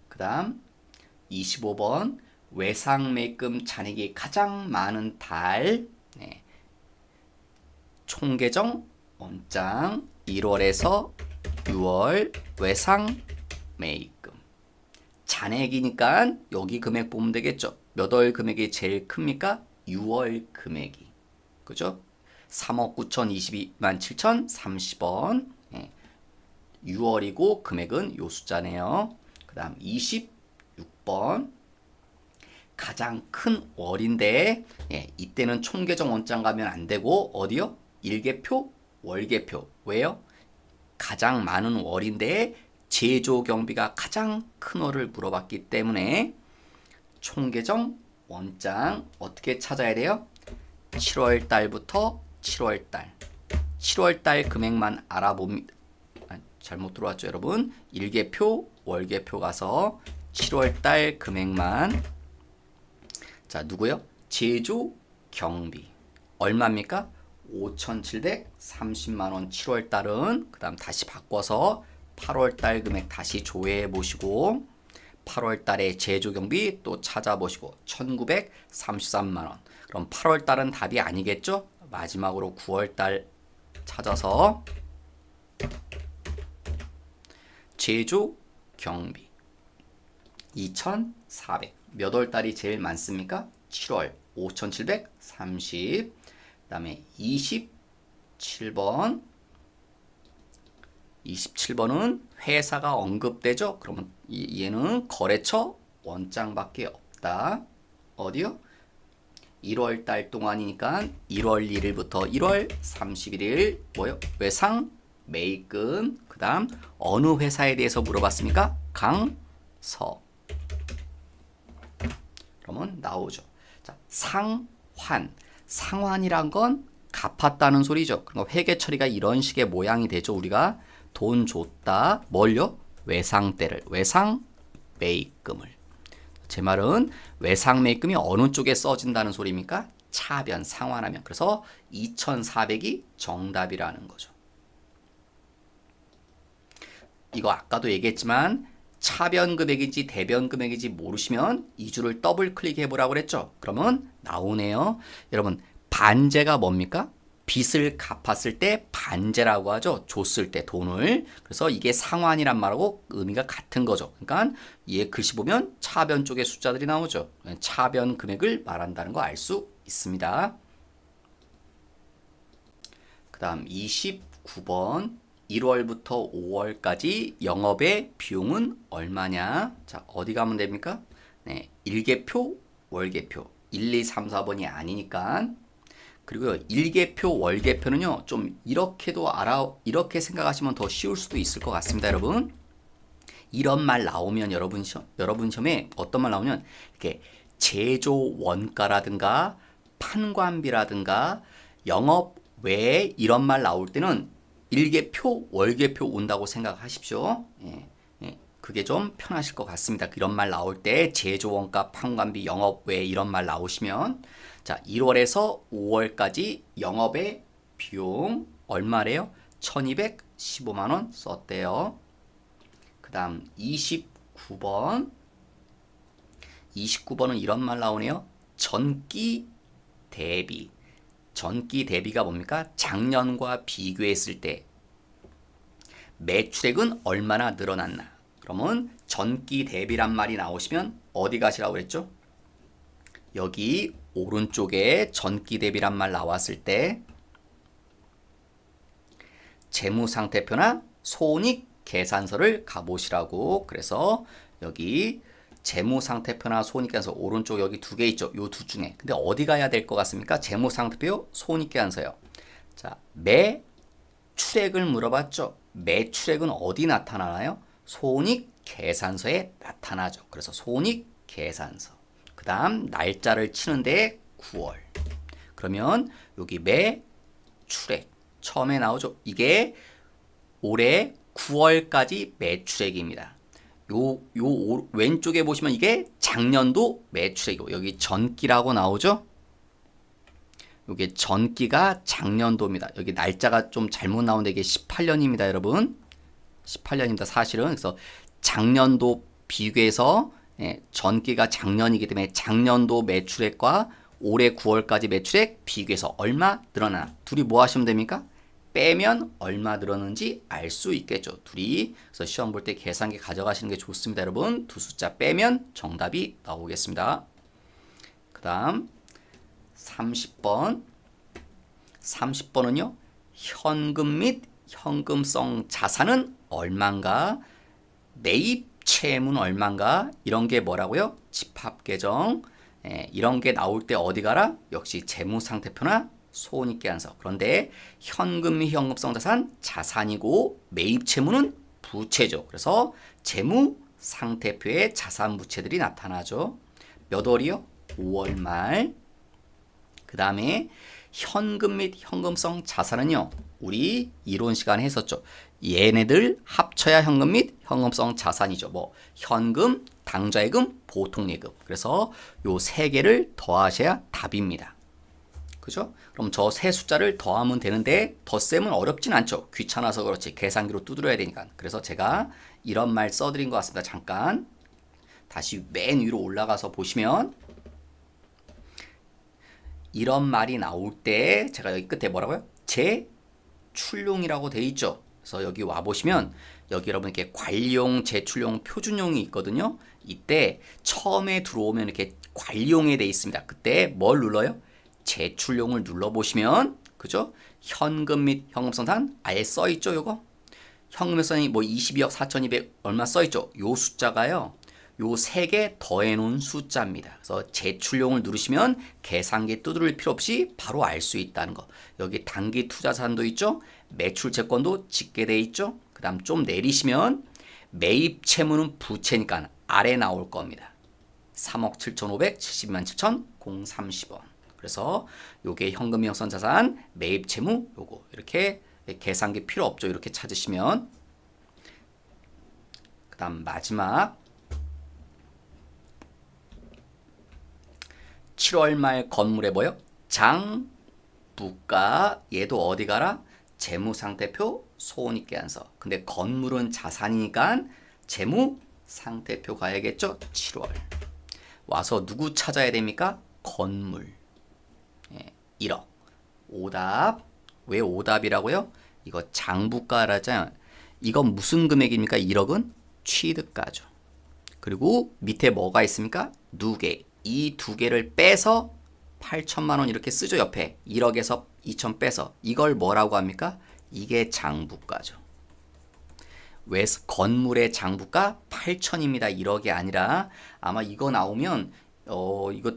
그 다음 25번. 외상매금 잔액이 가장 많은 달. 총계정 원장 1월에서 6월 외상매입금. 잔액이니까 여기 금액 보면 되겠죠. 몇 월 금액이 제일 큽니까? 6월 금액이. 그죠? 3억 9,022만 7,030원. 6월이고 금액은 요 숫자네요. 그 다음 26번. 가장 큰 월인데 이때는 총계정 원장 가면 안 되고 어디요? 일개표, 월개표. 왜요? 가장 많은 월인데 제조 경비가 가장 큰 월을 물어봤기 때문에 총계정 원장 어떻게 찾아야 돼요? 7월 달부터 7월 달. 7월 달 금액만 알아봅니다. 잘못 들어왔죠, 여러분? 일개표, 월개표 가서 7월 달 금액만. 자, 누구요? 제조 경비. 얼마입니까? 5,730만 원 7월 달은. 그 다음 다시 바꿔서 8월 달 금액 다시 조회해 보시고 8월 달에 제조 경비 또 찾아보시고 1,933만 원. 그럼 8월 달은 답이 아니겠죠? 마지막으로 9월 달 찾아서 제조 경비 2,400. 몇 월 달이 제일 많습니까? 7월 5,730. 다음에 27번. 27번은 회사가 언급되죠. 그러면 얘는 거래처 원장밖에 없다. 어디요? 1월 달 동안이니까 1월 1일부터 1월 31일 뭐요? 외상 매입금. 그 다음 어느 회사에 대해서 물어봤습니까? 강서. 그러면 나오죠. 자, 상환. 상환이란 건 갚았다는 소리죠. 그러니까 회계 처리가 이런 식의 모양이 되죠. 우리가 돈 줬다. 뭘요? 외상대를. 외상 매입금을. 제 말은 외상 매입금이 어느 쪽에 써진다는 소리입니까? 차변 상환하면. 그래서 2,400이 정답이라는 거죠. 이거 아까도 얘기했지만 차변 금액인지 대변 금액인지 모르시면 이 줄을 더블 클릭해 보라고 그랬죠. 그러면 나오네요. 여러분 반제가 뭡니까? 빚을 갚았을 때 반제라고 하죠. 줬을 때 돈을. 그래서 이게 상환이란 말하고 의미가 같은 거죠. 그러니까 얘 글씨 보면 차변 쪽에 숫자들이 나오죠. 차변 금액을 말한다는 거 알 수 있습니다. 그 다음 29번. 1월부터 5월까지 영업의 비용은 얼마냐? 자, 어디 가면 됩니까? 네, 일개표, 월개표. 1, 2, 3, 4번이 아니니까. 그리고 일개표, 월개표는요, 좀 이렇게도 이렇게 생각하시면 더 쉬울 수도 있을 것 같습니다, 여러분. 이런 말 나오면 여러분 시험에 어떤 말 나오면 이렇게 제조 원가라든가 판관비라든가 영업 외에 이런 말 나올 때는 일개표, 월개표 온다고 생각하십시오. 예, 예, 그게 좀 편하실 것 같습니다. 이런 말 나올 때 제조원가, 판관비, 영업 외 이런 말 나오시면 자 1월에서 5월까지 영업의 비용 얼마래요? 1215만 원 썼대요. 그 다음 29번. 29번은 이런 말 나오네요. 전기 대비. 전기 대비가 뭡니까? 작년과 비교했을 때 매출액은 얼마나 늘어났나? 그러면 전기 대비란 말이 나오시면 어디 가시라고 그랬죠? 여기 오른쪽에 전기 대비란 말 나왔을 때 재무상태표나 손익 계산서를 가보시라고. 그래서 여기 재무상태표나 손익계산서 오른쪽 여기 두 개 있죠. 요 두 중에. 근데 어디 가야 될 것 같습니까? 재무상태표, 손익계산서요. 자, 매출액을 물어봤죠. 매출액은 어디 나타나나요? 손익계산서에 나타나죠. 그래서 손익계산서. 그 다음 날짜를 치는데 9월. 그러면 여기 매출액 처음에 나오죠. 이게 올해 9월까지 매출액입니다. 요 왼쪽에 보시면 이게 작년도 매출액이고 여기 전기라고 나오죠. 요게 전기가 작년도입니다. 여기 날짜가 좀 잘못 나오는데 이게 18년입니다, 여러분. 18년입니다, 사실은. 그래서 작년도 비교해서 전기가 작년이기 때문에 작년도 매출액과 올해 9월까지 매출액 비교해서 얼마 늘어나. 둘이 뭐 하시면 됩니까? 빼면 얼마 늘었는지 알 수 있겠죠. 둘이. 그래서 시험 볼 때 계산기 가져가시는 게 좋습니다, 여러분. 두 숫자 빼면 정답이 나오겠습니다. 그 다음 30번. 30번은요. 현금 및 현금성 자산은 얼만가? 매입 채무는 얼만가? 이런 게 뭐라고요? 집합계정. 이런 게 나올 때 어디 가라? 역시 재무상태표나 손익계산서. 그런데 현금 및 현금성 자산 자산이고 매입 채무는 부채죠. 그래서 재무상태표에 자산 부채들이 나타나죠. 몇 월이요? 5월 말. 그 다음에 현금 및 현금성 자산은요. 우리 이론 시간에 했었죠. 얘네들 합쳐야 현금 및 현금성 자산이죠. 뭐 현금, 당좌예금, 보통예금. 그래서 요 세 개를 더하셔야 답입니다. 그죠? 그럼 저 세 숫자를 더하면 되는데 덧셈은 어렵진 않죠. 귀찮아서 그렇지. 계산기로 두드려야 되니까. 그래서 제가 이런 말 써드린 것 같습니다. 잠깐 다시 맨 위로 올라가서 보시면 이런 말이 나올 때 제가 여기 끝에 뭐라고요? 재출용이라고 돼 있죠. 그래서 여기 와 보시면 여기 여러분 이렇게 관리용, 재출용, 표준용이 있거든요. 이때 처음에 들어오면 이렇게 관리용에 돼 있습니다. 그때 뭘 눌러요? 제출용을 눌러보시면 그죠? 현금 및 현금성산 아예 써있죠 요거? 현금성산이 뭐 22억 4,200 얼마 써있죠? 요 숫자가요. 요 세 개 더해놓은 숫자입니다. 그래서 제출용을 누르시면 계산기 두드릴 필요 없이 바로 알 수 있다는 거. 여기 단기 투자산도 있죠? 매출 채권도 짓게 돼 있죠? 그 다음 좀 내리시면 매입 채무는 부채니까 아래 나올 겁니다. 3억 7,570만 7천 030원. 그래서 요게 현금 형성 자산, 매입 채무 요거 이렇게 계산기 필요 없죠. 이렇게 찾으시면 그다음 마지막 7월 말 건물에 뭐요? 장부가 얘도 어디 가라? 재무상태표 소원입계한서. 근데 건물은 자산이니까 재무상태표 가야겠죠? 7월 와서 누구 찾아야 됩니까? 건물 1억. 오답. 왜 오답이라고요? 이거 장부가라잖아요. 이건 무슨 금액입니까? 1억은 취득가죠. 그리고 밑에 뭐가 있습니까? 누계. 이 두 개를 빼서 8천만 원 이렇게 쓰죠. 옆에 1억에서 2천 빼서 이걸 뭐라고 합니까? 이게 장부가죠. 왜 건물의 장부가 8천입니다. 1억이 아니라 아마 이거 나오면 이거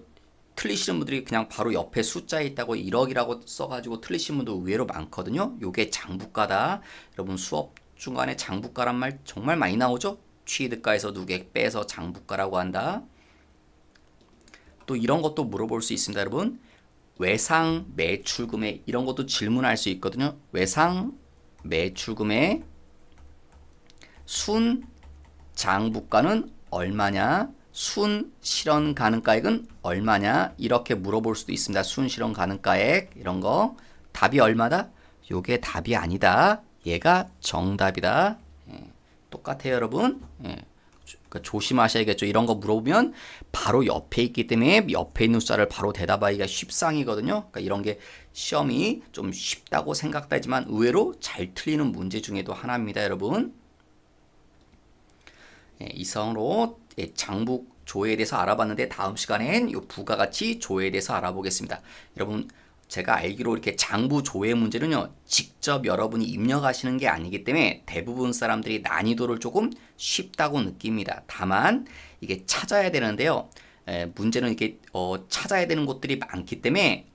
틀리시는 분들이 그냥 바로 옆에 숫자에 있다고 1억이라고 써가지고 틀리시는 분도 의외로 많거든요. 요게 장부가다. 여러분 수업 중간에 장부가란 말 정말 많이 나오죠? 취득가에서 누계 빼서 장부가라고 한다. 또 이런 것도 물어볼 수 있습니다. 여러분 외상 매출금액 이런 것도 질문할 수 있거든요. 외상 매출금액 순 장부가는 얼마냐? 순 실현 가능가액은 얼마냐? 이렇게 물어볼 수도 있습니다. 순 실현 가능가액 이런 거 답이 얼마다? 요게 답이 아니다. 얘가 정답이다. 똑같아요, 여러분. 그러니까 조심하셔야겠죠. 이런 거 물어보면 바로 옆에 있기 때문에 옆에 있는 숫자를 바로 대답하기가 쉽상이거든요. 그러니까 이런 게 시험이 좀 쉽다고 생각되지만 의외로 잘 틀리는 문제 중에도 하나입니다, 여러분. 이상으로 장부 조회에 대해서 알아봤는데 다음 시간엔 이 부가가치 조회에 대해서 알아보겠습니다. 여러분 제가 알기로 이렇게 장부 조회 문제는요 직접 여러분이 입력하시는 게 아니기 때문에 대부분 사람들이 난이도를 조금 쉽다고 느낍니다. 다만 이게 찾아야 되는데요. 문제는 이렇게 찾아야 되는 곳들이 많기 때문에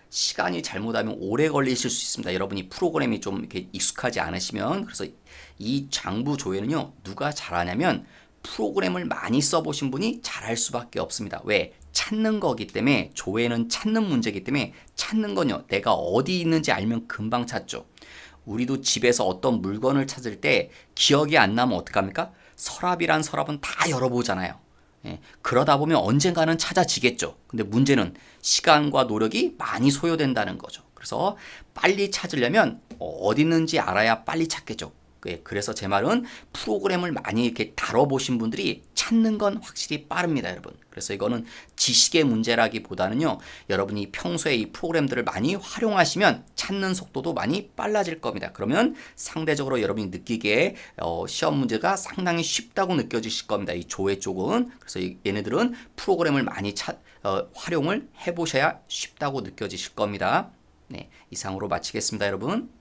시간이 잘못하면 오래 걸리실 수 있습니다. 여러분이 프로그램이 좀 이렇게 익숙하지 않으시면. 그래서 이 장부 조회는요 누가 잘하냐면 프로그램을 많이 써보신 분이 잘할 수밖에 없습니다. 왜? 찾는 거기 때문에. 조회는 찾는 문제이기 때문에 찾는 건요 내가 어디 있는지 알면 금방 찾죠. 우리도 집에서 어떤 물건을 찾을 때 기억이 안 나면 어떡합니까? 서랍이란 서랍은 다 열어보잖아요. 그러다 보면 언젠가는 찾아지겠죠. 근데 문제는 시간과 노력이 많이 소요된다는 거죠. 그래서 빨리 찾으려면 어디 있는지 알아야 빨리 찾겠죠. 그래서 제 말은 프로그램을 많이 이렇게 다뤄보신 분들이 찾는 건 확실히 빠릅니다, 여러분. 그래서 이거는 지식의 문제라기보다는요, 여러분이 평소에 이 프로그램들을 많이 활용하시면 찾는 속도도 많이 빨라질 겁니다. 그러면 상대적으로 여러분이 느끼기에 시험 문제가 상당히 쉽다고 느껴지실 겁니다. 이 조회 쪽은. 그래서 얘네들은 프로그램을 많이 활용을 해보셔야 쉽다고 느껴지실 겁니다. 네, 이상으로 마치겠습니다, 여러분.